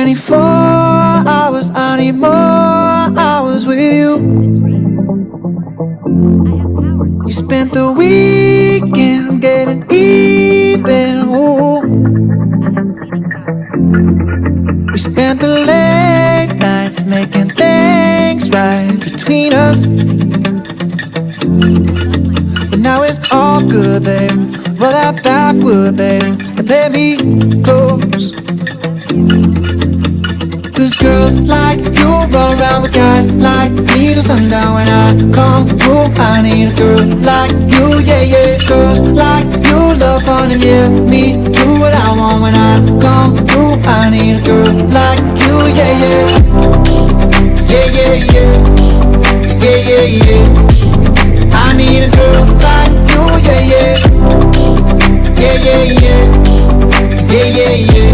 24 hours, I need more hours with you. We spent the weekend getting even, ooh. We spent the late nights making things right between us. But now it's all good, babe. Roll that backward, babe, and play me close. Cause girls like you run around with guys like me till sundown. When I come through, I need a girl like you, yeah, yeah. Girls like you love fun and yeah, me do what I want. When I come through, I need a girl like you, yeah, yeah. Yeah, yeah, yeah. Yeah, yeah, yeah. I need a girl like you, yeah, yeah. Yeah, yeah, yeah. Yeah, yeah, yeah.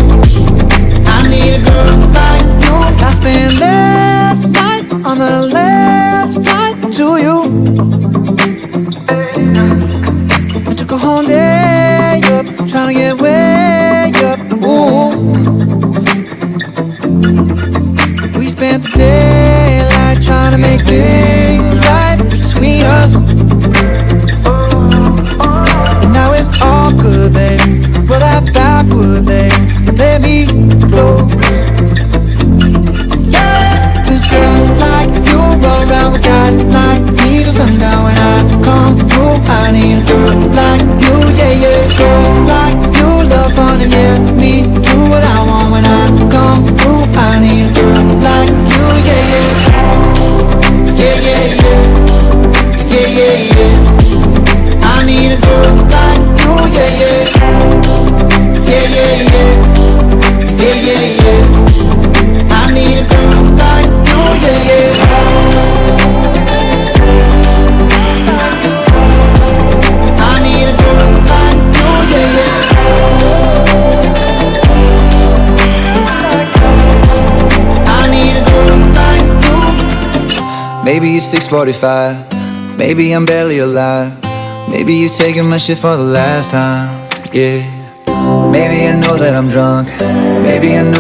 I need a girl like you. I spent last night on the last flight to you. I took a whole day up, trying to get way up, ooh. We spent the daylight trying to make things right between us. And now it's all good, babe. Roll that backward, babe, and play me close. Yeah, cause girls like you run around with guys like me till sundown. When I come through, I need a girl like you, yeah, yeah. Girls like you love fun and yeah, me do what I want. When I come through, I need a girl like you, yeah, yeah. Yeah, yeah, yeah. Yeah, yeah, yeah. I need a girl like you, yeah, yeah. Yeah, yeah, yeah. Yeah, yeah, yeah. I need a girl like you, yeah, yeah. I need a girl like you, yeah, yeah. I need a girl like you. Maybe it's 6:45. Maybe I'm barely alive. Maybe you're taking my shit for the last time, yeah. Maybe I know that I'm drunk. Maybe I know